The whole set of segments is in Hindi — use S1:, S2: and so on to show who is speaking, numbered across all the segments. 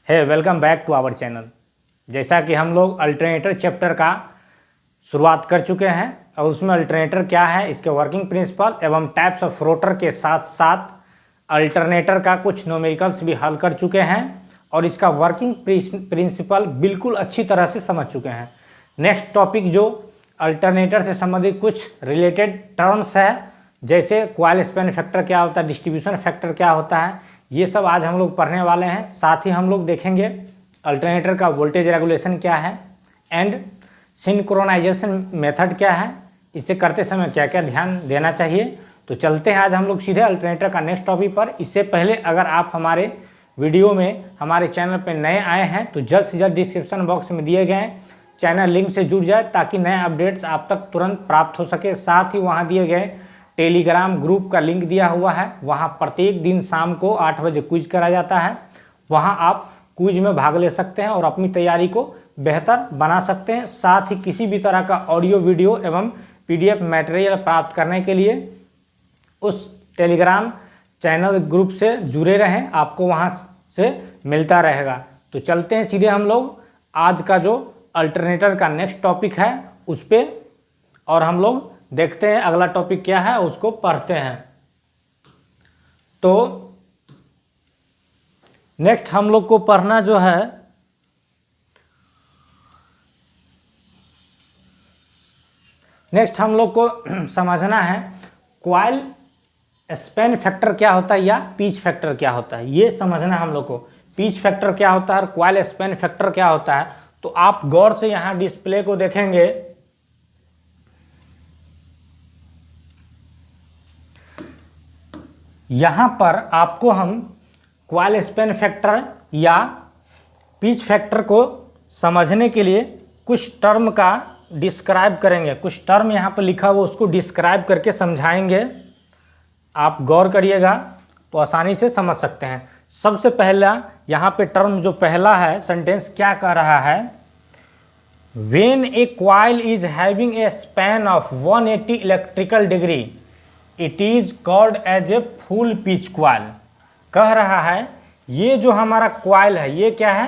S1: है welcome back to our channel. जैसा कि हम लोग अल्टरनेटर चैप्टर का शुरुआत कर चुके हैं और उसमें अल्टरनेटर क्या है, इसके वर्किंग प्रिंसिपल एवं टाइप्स ऑफ रोटर के साथ साथ अल्टरनेटर का कुछ न्यूमेरिकल्स भी हल कर चुके हैं और इसका वर्किंग प्रिंसिपल बिल्कुल अच्छी तरह से समझ चुके हैं। नेक्स्ट टॉपिक जो अल्टरनेटर से संबंधित कुछ रिलेटेड टर्म्स है, जैसे कॉइल स्पैन फैक्टर क्या होता है, डिस्ट्रीब्यूशन फैक्टर क्या होता है, ये सब आज हम लोग पढ़ने वाले हैं। साथ ही हम लोग देखेंगे अल्टरनेटर का वोल्टेज रेगुलेशन क्या है एंड सिंक्रोनाइजेशन मेथड क्या है, इसे करते समय क्या क्या ध्यान देना चाहिए। तो चलते हैं आज हम लोग सीधे अल्टरनेटर का नेक्स्ट टॉपिक पर। इससे पहले अगर आप हमारे वीडियो में हमारे चैनल पर नए आए हैं तो जल्द से जल्द डिस्क्रिप्शन बॉक्स में दिए गए चैनल लिंक से जुड़ जाए ताकि नए अपडेट्स आप तक तुरंत प्राप्त हो सके। साथ ही वहाँ दिए गए टेलीग्राम ग्रुप का लिंक दिया हुआ है, वहाँ प्रत्येक दिन शाम को 8 बजे क्विज करा जाता है। वहाँ आप क्विज में भाग ले सकते हैं और अपनी तैयारी को बेहतर बना सकते हैं। साथ ही किसी भी तरह का ऑडियो वीडियो एवं PDF मटेरियल प्राप्त करने के लिए उस टेलीग्राम चैनल ग्रुप से जुड़े रहें, आपको वहाँ से मिलता रहेगा। तो चलते हैं सीधे हम लोग आज का जो अल्टरनेटर का नेक्स्ट टॉपिक है उस पर, और हम लोग देखते हैं अगला टॉपिक क्या है, उसको पढ़ते हैं। तो नेक्स्ट हम लोग को पढ़ना जो है नेक्स्ट हम लोग को समझना है कॉइल स्पैन फैक्टर क्या होता है या पिच फैक्टर क्या होता है, ये समझना हम लोग को। पिच फैक्टर क्या होता है और कॉइल स्पैन फैक्टर क्या होता है, तो आप गौर से यहां डिस्प्ले को देखेंगे। यहां पर आपको हम कॉइल स्पैन फैक्टर या पिच फैक्टर को समझने के लिए कुछ टर्म का डिस्क्राइब करेंगे। कुछ टर्म यहां पर लिखा हुआ उसको डिस्क्राइब करके समझाएंगे। आप गौर करिएगा तो आसानी से समझ सकते हैं। सबसे पहला यहां पे टर्म जो पहला है सेंटेंस क्या कह रहा है, when a coil is having a span of 180 electrical degree it is called as a full pitch coil. कह रहा है ये जो हमारा कॉइल है ये क्या है,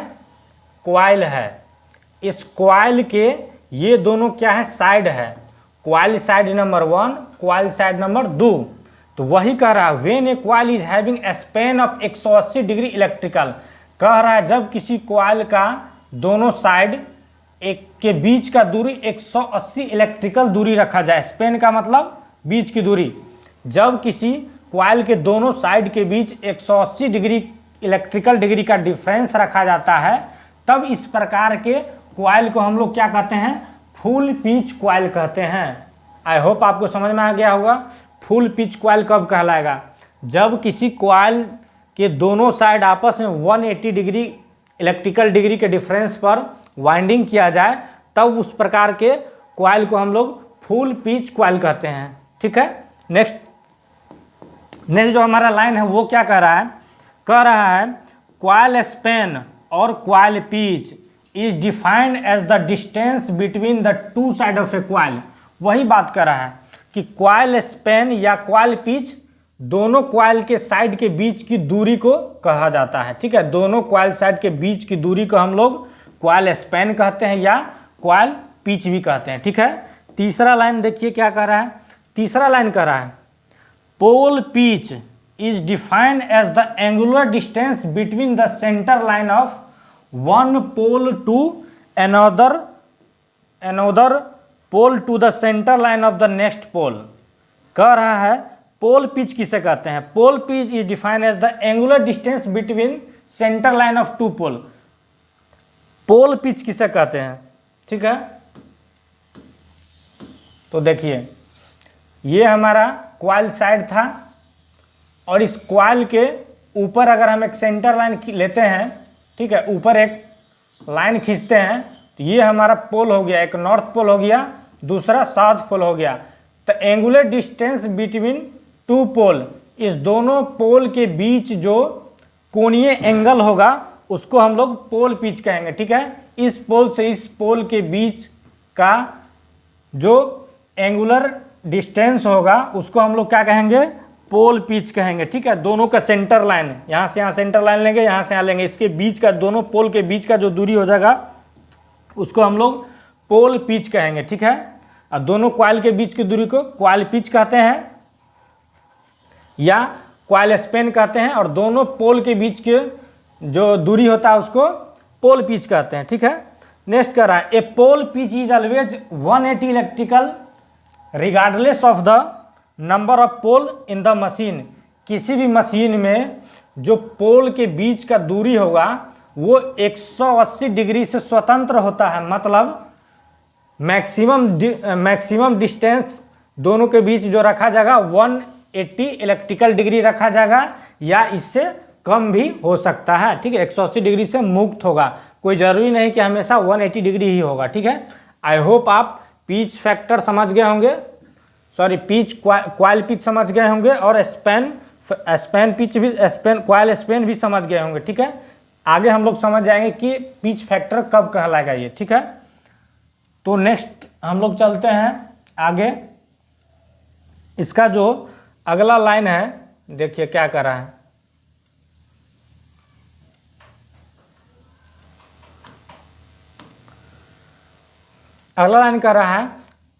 S1: कॉइल है। इस कॉइल के ये दोनों क्या है, साइड है। Coil side number 1, coil side number 2। तो वही कह रहा है when a coil is having a span of 180 degree electrical. कह रहा है जब किसी कॉइल का दोनों साइड एक के बीच का दूरी 180 इलेक्ट्रिकल दूरी रखा जाए। स्पैन का मतलब बीच की दूरी। जब किसी कॉइल के दोनों साइड के बीच 180 डिग्री इलेक्ट्रिकल डिग्री का डिफरेंस रखा जाता है तब इस प्रकार के कॉइल को हम लोग क्या कहते हैं, फुल पिच कॉइल कहते हैं। आई होप आपको समझ में आ गया होगा। फुल पिच कॉइल कब कहलाएगा, जब किसी कॉइल के दोनों साइड आपस में 180 डिग्री इलेक्ट्रिकल डिग्री के डिफरेंस पर वाइंडिंग किया जाए तब उस प्रकार के कॉइल को हम लोग फुल पिच कॉइल कहते हैं। ठीक है। नेक्स्ट जो हमारा लाइन है वो क्या कह रहा है कॉइल स्पैन और coil pitch is defined as the distance between the two side of a coil. वही बात कर रहा है कि कॉइल स्पैन या कॉइल पिच दोनों कॉइल के साइड के बीच की दूरी को कहा जाता है। ठीक है, दोनों कॉइल साइड के बीच की दूरी को हम लोग कॉइल स्पैन कहते हैं या कॉइल पिच भी कहते हैं। ठीक है। तीसरा लाइन देखिए क्या कह रहा है। तीसरा लाइन कह रहा है pole pitch is defined as the angular distance between the centre line of one pole to another pole to the centre line of the next pole. कह रहा है पोल पिच किसे कहते हैं, pole pitch is defined as the angular distance between centre line of two pole. Pole pitch किसे कहते हैं। ठीक है। तो देखिए ये हमारा कॉइल साइड था और इस कॉइल के ऊपर अगर हम एक सेंटर लाइन लेते हैं, ठीक है, ऊपर एक लाइन खींचते हैं तो ये हमारा पोल हो गया, एक नॉर्थ पोल हो गया, दूसरा साउथ पोल हो गया। तो एंगुलर डिस्टेंस बिटवीन टू पोल, इस दोनों पोल के बीच जो कोणीय एंगल होगा उसको हम लोग पोल पिच कहेंगे। ठीक है। इस पोल से इस पोल के बीच का जो एंगुलर डिस्टेंस होगा उसको हम लोग क्या कहेंगे, पोल पिच कहेंगे, ठीक है। दोनों का सेंटर लाइन, यहाँ से यहाँ सेंटर लाइन लेंगे, यहाँ से यहाँ लेंगे, इसके बीच का, दोनों पोल के बीच का जो दूरी हो जाएगा उसको हम लोग पोल पिच कहेंगे, ठीक है। और दोनों कॉइल के बीच की दूरी को कॉइल पिच कहते हैं या कॉइल स्पेन कहते हैं, और दोनों पोल के बीच के जो दूरी होता है उसको पोल पिच कहते हैं, ठीक है। नेक्स्ट कह रहा है a pole pitch is always 180 electrical regardless of the number of pole in the machine. किसी भी मशीन में जो पोल के बीच का दूरी होगा वो 180 डिग्री से स्वतंत्र होता है, मतलब मैक्सिमम डिस्टेंस दोनों के बीच जो रखा जाएगा 180 इलेक्ट्रिकल डिग्री रखा जाएगा, या इससे कम भी हो सकता है, ठीक है। 180 डिग्री से मुक्त होगा, कोई ज़रूरी नहीं कि हमेशा 180 डिग्री ही होगा, ठीक है। आई होप आप पिच फैक्टर समझ गए होंगे, सॉरी पिच कॉइल पिच समझ गए होंगे, और स्पेन पिच भी, कॉइल स्पेन भी समझ गए होंगे, ठीक है। आगे हम लोग समझ जाएंगे कि पिच फैक्टर कब कहलाएगा ये, ठीक है। तो नेक्स्ट हम लोग चलते हैं आगे। इसका जो अगला लाइन है देखिए क्या कर रहा है। अगला लाइन कर रहा है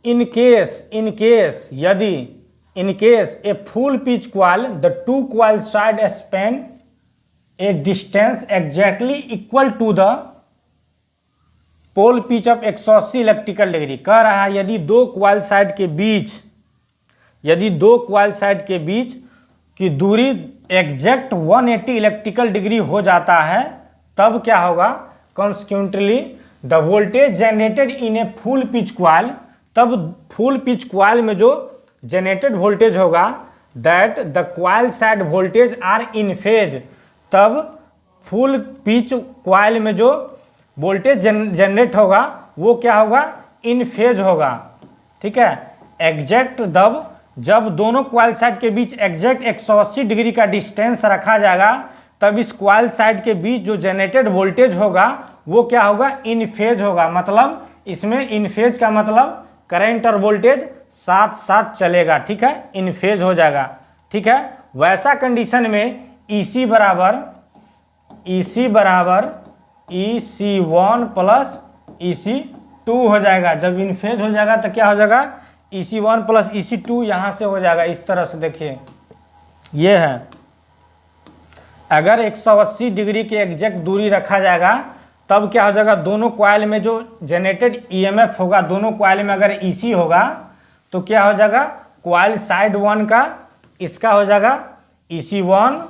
S1: इन केस यदि a full pitch coil the two coil side span a distance exactly equal to the pole pitch of 180 electrical degree. कह रहा है यदि दो कॉइल साइड के बीच की दूरी एग्जैक्ट 180 इलेक्ट्रिकल डिग्री हो जाता है, तब क्या होगा, consequently the voltage generated in a full pitch coil, तब फुल पिच कॉइल में जो जनरेटेड वोल्टेज होगा that the coil side voltage are in phase, तब फुल पिच कॉइल में जो वोल्टेज जनरेट होगा वो क्या होगा, इन फेज होगा, ठीक है। एग्जैक्ट जब दोनों कॉइल साइड के बीच एग्जैक्ट 180 डिग्री का डिस्टेंस रखा जाएगा, तब इस कॉइल साइड के बीच जो जनरेटेड वोल्टेज होगा वो क्या होगा, इन फेज होगा। मतलब इसमें इन फेज का मतलब करंट और वोल्टेज साथ साथ चलेगा, ठीक है, इन फेज हो जाएगा, ठीक है। वैसा कंडीशन में EC बराबर EC1 प्लस EC2 हो जाएगा। जब इन फेज हो जाएगा तो क्या हो जाएगा, EC1 प्लस EC2 यहाँ से हो जाएगा, इस तरह से देखिए ये है। अगर 180 डिग्री की एग्जैक्ट दूरी रखा जाएगा तब क्या हो जाएगा, दोनों कॉइल में जो जनरेटेड EMF होगा, दोनों कॉइल में अगर EC होगा तो क्या हो जाएगा, कॉइल साइड 1 का इसका हो जाएगा EC1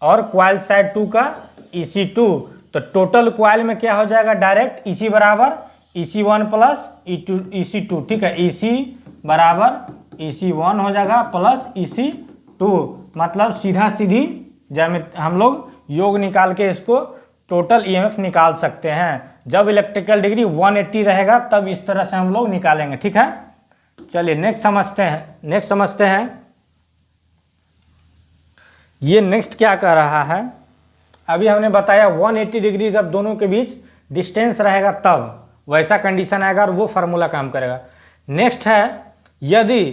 S1: और कॉइल साइड 2 का EC2। तो टोटल कॉइल में क्या हो जाएगा, डायरेक्ट EC बराबर EC1 प्लस EC2, ठीक है। EC बराबर EC1 हो जाएगा प्लस EC2, मतलब सीधा सीधी हम लोग योग निकाल के इसको टोटल EMF निकाल सकते हैं। जब इलेक्ट्रिकल डिग्री 180 रहेगा तब इस तरह से हम लोग निकालेंगे, ठीक है। चलिए नेक्स्ट समझते हैं। ये नेक्स्ट क्या कर रहा है, अभी हमने बताया 180 डिग्री जब दोनों के बीच डिस्टेंस रहेगा तब वैसा कंडीशन आएगा और वो फार्मूला काम करेगा। नेक्स्ट है यदि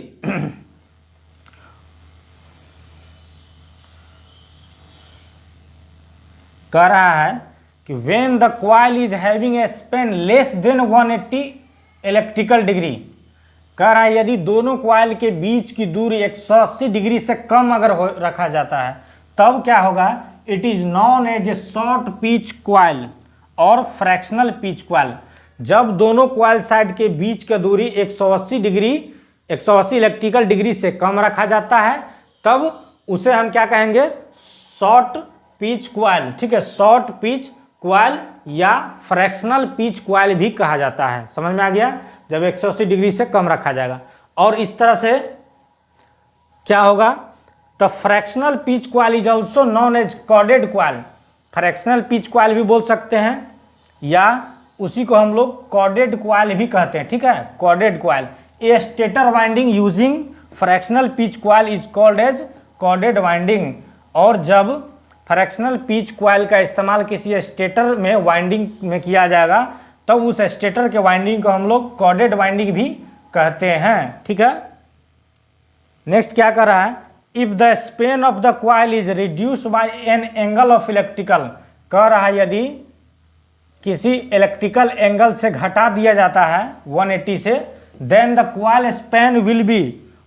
S1: कह रहा है कि when the coil is having A Spain less than 180 electrical degree, कह रहा है यदि दोनों कॉइल के बीच की दूरी 180 डिग्री से कम अगर रखा जाता है तब क्या होगा, it is known as a short pitch coil और फ्रैक्शनल पिच कॉइल। जब दोनों कॉइल साइड के बीच का दूरी 180 इलेक्ट्रिकल डिग्री से कम रखा जाता है तब उसे हम क्या कहेंगे, शॉर्ट पिच कॉइल, ठीक है। शॉर्ट पिच कॉइल या फ्रैक्शनल पिच कॉइल भी कहा जाता है, समझ में आ गया, जब 180 डिग्री से कम रखा जाएगा। और इस तरह से क्या होगा, the fractional pitch coil is also known as chorded coil. Fractional pitch coil भी बोल सकते हैं या उसी को हम लोग कॉर्डेड कॉइल भी कहते हैं, ठीक है, chorded coil. A stator winding using fractional pitch coil is called as chorded winding. और जब फ्रैक्शनल पिच कॉइल का इस्तेमाल किसी स्टेटर में वाइंडिंग में किया जाएगा तब उस स्टेटर के वाइंडिंग को हम लोग कॉर्डेड वाइंडिंग भी कहते हैं, ठीक है। नेक्स्ट क्या कर रहा है, if the span of the coil is reduce by an angle of electrical, कह रहा है यदि किसी इलेक्ट्रिकल एंगल से घटा दिया जाता है 180 से, then the coil span will be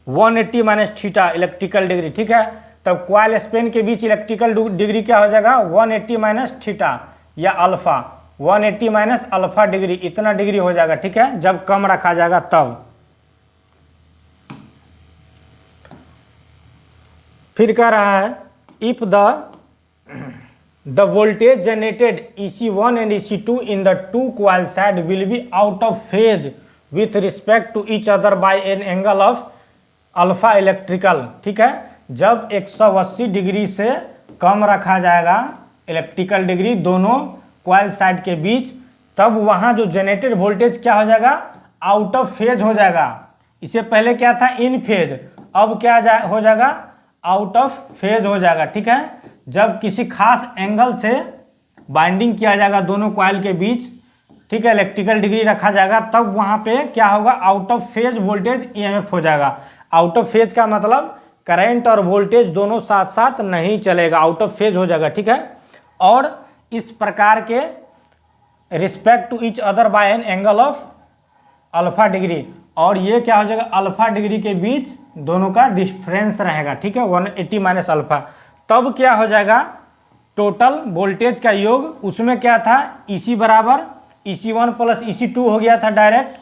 S1: 180 minus theta electrical degree. ठीक है, तब क्वाइल स्पेन के बीच इलेक्ट्रिकल डिग्री क्या हो जाएगा 180 माइनस थीटा या अल्फा, 180 माइनस अल्फा डिग्री, इतना डिग्री हो जाएगा। ठीक है, जब कम रखा जाएगा तब। फिर कह रहा है if the voltage generated EC1 and EC2 in the two coil side will be out of phase with respect to each other by an angle of alpha electrical. ठीक है, जब 180 डिग्री से कम रखा जाएगा इलेक्ट्रिकल डिग्री दोनों क्वाइल साइड के बीच, तब वहां जो जनरेटेड वोल्टेज क्या हो जाएगा आउट ऑफ फेज हो जाएगा। इससे पहले क्या था इन फेज, अब क्या हो जाएगा आउट ऑफ फेज हो जाएगा। ठीक है, जब किसी खास एंगल से बाइंडिंग किया जाएगा दोनों क्वाइल के बीच, ठीक है, इलेक्ट्रिकल डिग्री रखा जाएगा, तब वहां पे क्या होगा out of phase voltage EMF हो जाएगा। आउट ऑफ फेज का मतलब करंट और वोल्टेज दोनों साथ साथ नहीं चलेगा, आउट ऑफ फेज हो जाएगा। ठीक है, और इस प्रकार के respect to each other by an angle of alpha degree, और ये क्या हो जाएगा अल्फा डिग्री के बीच दोनों का डिफरेंस रहेगा। ठीक है, 180 माइनस अल्फा, तब क्या हो जाएगा टोटल वोल्टेज का योग। उसमें क्या था EC बराबर EC1 प्लस EC2 हो गया था डायरेक्ट,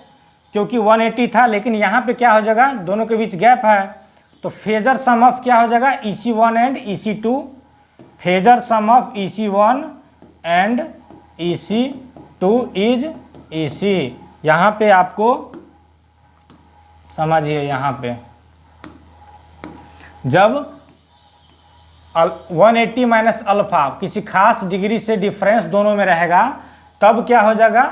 S1: क्योंकि 180 था, लेकिन यहाँ पे क्या हो जाएगा दोनों के बीच गैप है, तो फेजर सम ऑफ क्या हो जाएगा EC1 and EC2, phasor sum of EC1 and EC2 is EC। यहाँ पे आपको समझिए, यहाँ पे जब 180 माइनस अल्फा किसी खास डिग्री से डिफरेंस दोनों में रहेगा, तब क्या हो जाएगा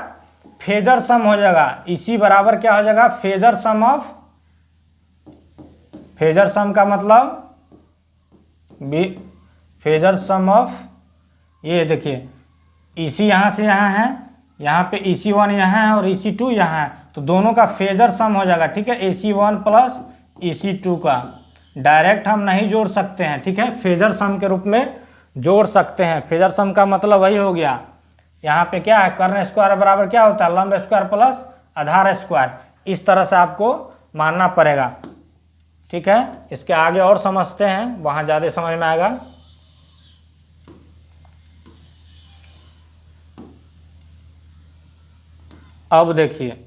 S1: फेजर सम हो जाएगा। इसी बराबर क्या हो जाएगा phasor sum of, phasor sum का मतलब फेजर सम ऑफ, ये देखिए इसी यहाँ से यहाँ है, यहाँ पे EC1 यहाँ है और EC2 यहाँ है, तो दोनों का फेजर सम हो जाएगा। ठीक है, EC1 प्लस EC2 का डायरेक्ट हम नहीं जोड़ सकते हैं। ठीक है, फेजर सम के रूप में जोड़ सकते हैं। फेजर सम का मतलब वही हो गया, यहाँ पे क्या है कर्ण स्क्वायर बराबर क्या होता है लंब स्क्वायर प्लस आधार स्क्वायर, इस तरह से आपको मानना पड़ेगा। ठीक है, इसके आगे और समझते हैं, वहाँ ज़्यादा समझ में आएगा। अब देखिए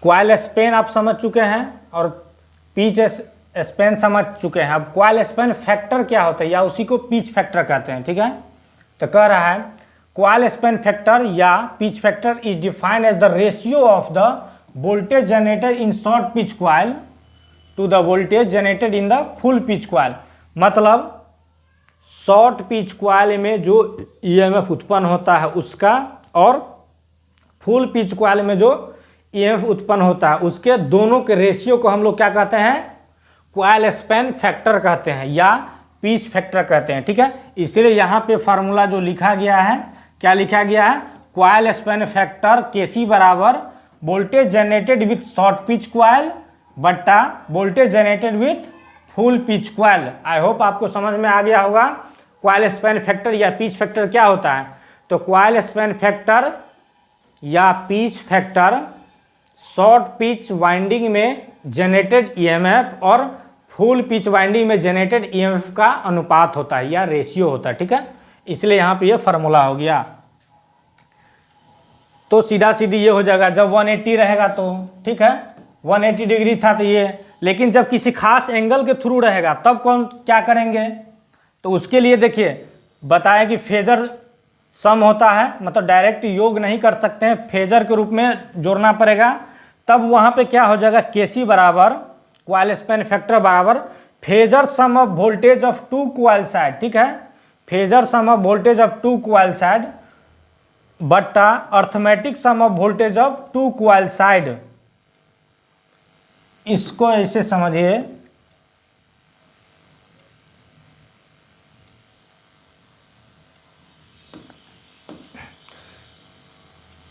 S1: क्वाइल स्पेन आप समझ चुके हैं और पिच स्पेन समझ चुके हैं। अब क्वाइल स्पेन फैक्टर क्या होता है या उसी को पिच फैक्टर कहते हैं। ठीक है, तो कह रहा है क्वाइल स्पेन फैक्टर या pitch factor is defined as the ratio of the voltage generated in short pitch coil to the voltage generated in the full pitch coil. मतलब शॉर्ट पिच क्वाइल में जो EMF उत्पन्न होता है उसका, और फुल पिच क्वाइल में जो EMF उत्पन्न होता है उसके दोनों के रेशियो को हम लोग क्या कहते हैं क्वाइल स्पेन फैक्टर कहते हैं या पिच फैक्टर कहते हैं। ठीक है, इसलिए यहाँ पे फार्मूला जो लिखा गया है, क्या लिखा गया है क्वाइल स्पेन फैक्टर KC बराबर voltage generated with short pitch coil बट्टा voltage generated with full pitch coil. I hope आपको समझ में आ गया होगा क्वाइल स्पेन फैक्टर या पिच फैक्टर क्या होता है। तो क्वाइल स्पेन फैक्टर या pitch factor short pitch winding में जनरेटेड EMF और फुल पिच वाइंडिंग में जनरेटेड EMF का अनुपात होता है या रेशियो होता है। ठीक है, इसलिए यहाँ पे ये फार्मूला हो गया। तो सीधा सीधी ये हो जाएगा जब 180 रहेगा तो, ठीक है 180 डिग्री था तो ये, लेकिन जब किसी खास एंगल के थ्रू रहेगा तब कौन क्या करेंगे, तो उसके लिए देखिए बताया कि फेजर सम होता है, मतलब डायरेक्ट योग नहीं कर सकते हैं, फेजर के रूप में जोड़ना पड़ेगा। तब वहाँ पे क्या हो जाएगा KC बराबर क्वाइल स्पेन फैक्टर बराबर phasor sum of voltage of two coil side. ठीक है, phasor sum of voltage of two coil side बट्टा arithmetic sum of voltage of two coil side. इसको ऐसे समझिए,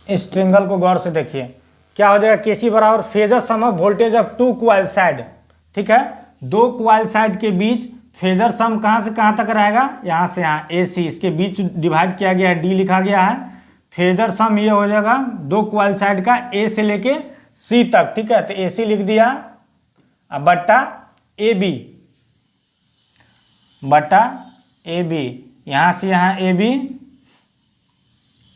S1: इस ट्रिंगल को गौर से देखिए, क्या हो जाएगा KC बराबर phasor sum of voltage of two coil side. ठीक है। दो क्वाइल साइड के बीच फेजर सम कहाँ से कहाँ तक रहेगा, यहाँ से यहाँ AC, इसके बीच डिवाइड किया गया है, D लिखा गया है। फेजर सम ये हो जाएगा दो क्वाइल साइड का A से लेके C तक, ठीक है। तो AC लिख दिया बट्टा AB, बट्टा AB, यहाँ से यहाँ AB,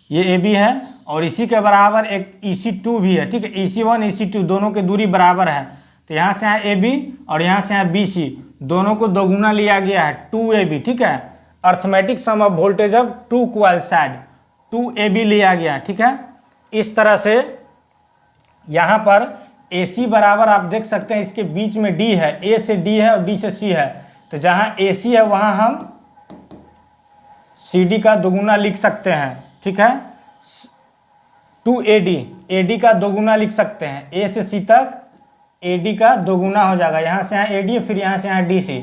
S1: ये AB है और इसी के बराबर एक EC2 भी है, ठीक है। EC1 EC2 दोनों की दूरी बराबर है, तो यहाँ से यहाँ AB और यहाँ से यहाँ BC दोनों को दोगुना लिया गया है 2AB, ठीक है। Arithmetic sum of voltage of two coil side 2AB लिया गया, ठीक है। इस तरह से यहाँ पर AC बराबर आप देख सकते हैं इसके बीच में D है, A से D है और D से C है, तो जहाँ AC है वहाँ हम CD का दोगुना लिख सकते हैं, ठीक है। 2AD, AD का दोगुना लिख सकते हैं, A से C तक AD का दोगुना हो जाएगा, यहाँ से यहाँ AD फिर यहाँ से यहाँ DC,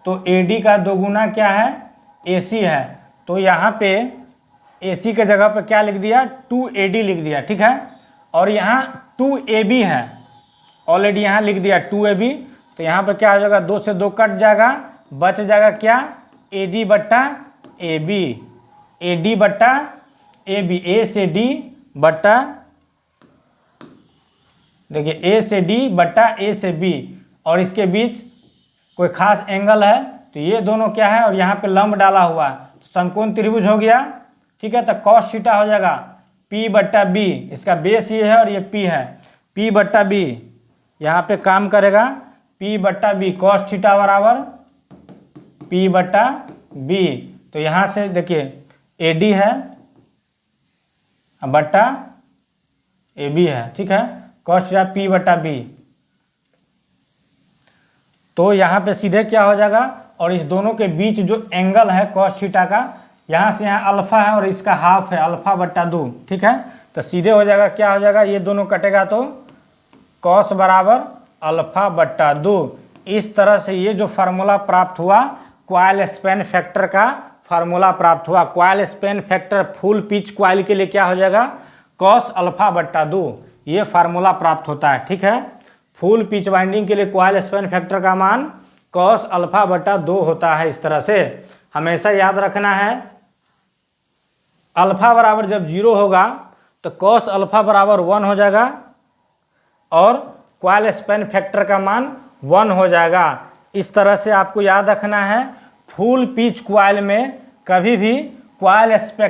S1: तो AD का दोगुना क्या है, AC है, तो यहाँ पे AC के जगह पे क्या लिख दिया 2AD लिख दिया, ठीक है। और यहाँ 2AB है, ऑलरेडी यहाँ लिख दिया 2AB, तो यहाँ पे क्या हो जाएगा 2 से 2 कट जाएगा, बच जाएगा क्या AD बट्टा AB, AD बट्टा AB, A से D बट्टा, देखिए A से D बट्टा A से B, और इसके बीच कोई खास एंगल है तो ये दोनों क्या है, और यहाँ पे लंब डाला हुआ है तो समकोण त्रिभुज हो गया, ठीक है। तो cos थीटा हो जाएगा P बट्टा B, इसका बेस ये है और ये P है, P बट्टा B यहाँ पे काम करेगा, P बट्टा B cos थीटा बराबर P बट्टा B, तो यहाँ से देखिए AD है बट्टा AB है, ठीक है, cos थीटा P बट्टा B, तो यहाँ पे सीधे क्या हो जाएगा, और इस दोनों के बीच जो एंगल है cos थीटा का, यहाँ से यहाँ अल्फा है और इसका हाफ है अल्फा बट्टा 2, ठीक है। तो सीधे हो जाएगा क्या हो जाएगा, ये दोनों कटेगा तो cos बराबर अल्फा बट्टा 2। इस तरह से ये जो फार्मूला प्राप्त हुआ क्वाइल स्पैन फैक्टर का फार्मूला प्राप्त हुआ। Coil span factor full pitch coil के लिए क्या हो जाएगा cos अल्फा बट्टा 2, ये फार्मूला प्राप्त होता है, ठीक है। फुल पिच वाइंडिंग के लिए क्वाइल स्पैन फैक्टर का मान cos अल्फा बट्टा 2 होता है। इस तरह से हमेशा याद रखना है, अल्फा बराबर जब 0 होगा तो cos अल्फा बराबर 1 हो जाएगा और क्वाइल स्पैन फैक्टर का मान 1 हो जाएगा। इस तरह से आपको याद रखना है, फुल पिच क्वाइल में कभी भी क्वाइल स्पैन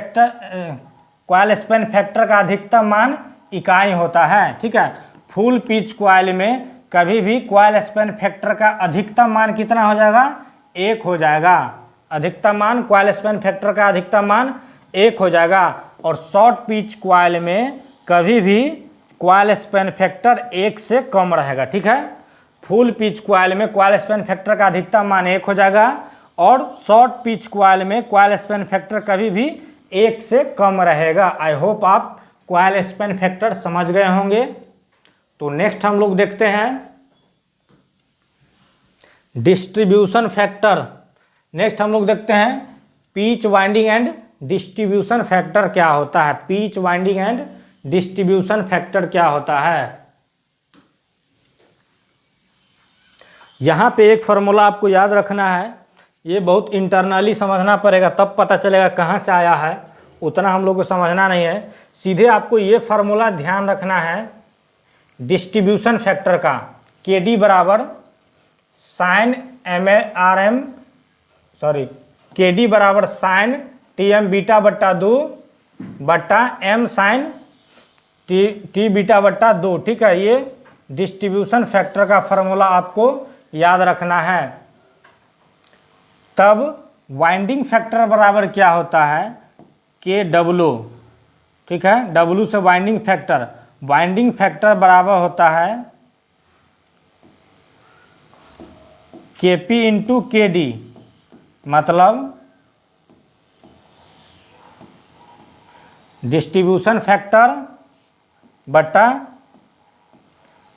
S1: फैक्टर का अधिकतम मान इकाई होता है, ठीक है। फुल पिच क्वाइल में कभी भी क्वाइल स्पैन फैक्टर का अधिकतम मान कितना हो जाएगा, 1 हो जाएगा। अधिकतम मान क्वाइल स्पैन फैक्टर का अधिकतम मान 1 हो जाएगा। और शॉर्ट पिच क्वाइल में कभी भी क्वाइल स्पैन फैक्टर 1 से कम रहेगा, ठीक है। फुल पिच क्वाइल में क्वाइल स्पैन फैक्टर का अधिकतम मान 1 हो जाएगा और शॉर्ट पिच क्वाइल में क्वाइल स्पैन फैक्टर कभी भी 1 से कम रहेगा। आई होप आप क्वाइल स्पैन फैक्टर समझ गए होंगे। तो नेक्स्ट हम लोग देखते हैं डिस्ट्रीब्यूशन फैक्टर। नेक्स्ट हम लोग देखते हैं pitch winding and distribution factor क्या होता है। Pitch winding and distribution factor क्या होता है। यहां पे एक फॉर्मूला आपको याद रखना है, ये बहुत इंटरनली समझना पड़ेगा तब पता चलेगा कहाँ से आया है, उतना हम लोग को समझना नहीं है। सीधे आपको ये फार्मूला ध्यान रखना है डिस्ट्रीब्यूशन फैक्टर का, KD बराबर साइन KD बराबर साइन TM बीटा बट्टा 2 बट्टा M साइन T बीटा बट्टा 2, ठीक है। ये डिस्ट्रीब्यूशन फैक्टर का फार्मूला आपको याद रखना है। तब वाइंडिंग फैक्टर बराबर क्या होता है, KW, ठीक है। W से वाइंडिंग फैक्टर बराबर होता है KP इंटू KD, मतलब डिस्ट्रीब्यूशन फैक्टर बट्टा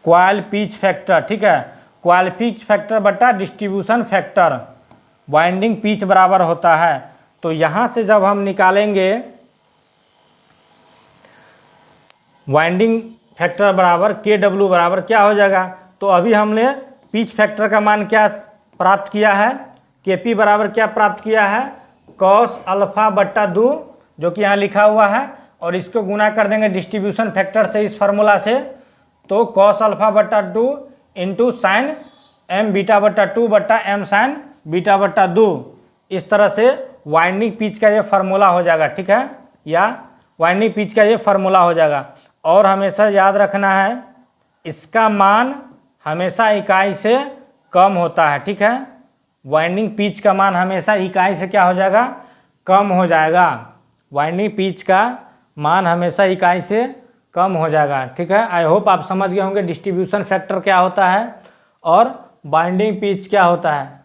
S1: क्वाइल पिच फैक्टर, ठीक है। क्वाइल पिच फैक्टर बट्टा डिस्ट्रीब्यूशन फैक्टर, वाइंडिंग पिच बराबर होता है। तो यहाँ से जब हम निकालेंगे वाइंडिंग फैक्टर बराबर KW बराबर क्या हो जाएगा, तो अभी हमने पिच फैक्टर का मान क्या प्राप्त किया है, Kp बराबर क्या प्राप्त किया है, कॉस अल्फा बट्टा 2 जो कि यहाँ लिखा हुआ है, और इसको गुना कर देंगे डिस्ट्रीब्यूशन फैक्टर से इस फार्मूला से, तो कॉस अल्फा बट्टा 2 इंटू साइन एम बीटा बट्टा 2 बट्टा एम साइन बीटा बट्टा 2। इस तरह से वाइंडिंग पिच का ये फार्मूला हो जाएगा, ठीक है, या वाइंडिंग पिच का ये फार्मूला हो जाएगा। और हमेशा याद रखना है इसका मान हमेशा इकाई से कम होता है, ठीक है, वाइंडिंग पिच का मान हमेशा इकाई से क्या हो जाएगा, कम हो जाएगा। वाइंडिंग पिच का मान हमेशा इकाई से कम हो जाएगा, ठीक है। आई होप आप समझ गए होंगे डिस्ट्रीब्यूशन फैक्टर क्या होता है और बाइंडिंग पिच क्या होता है।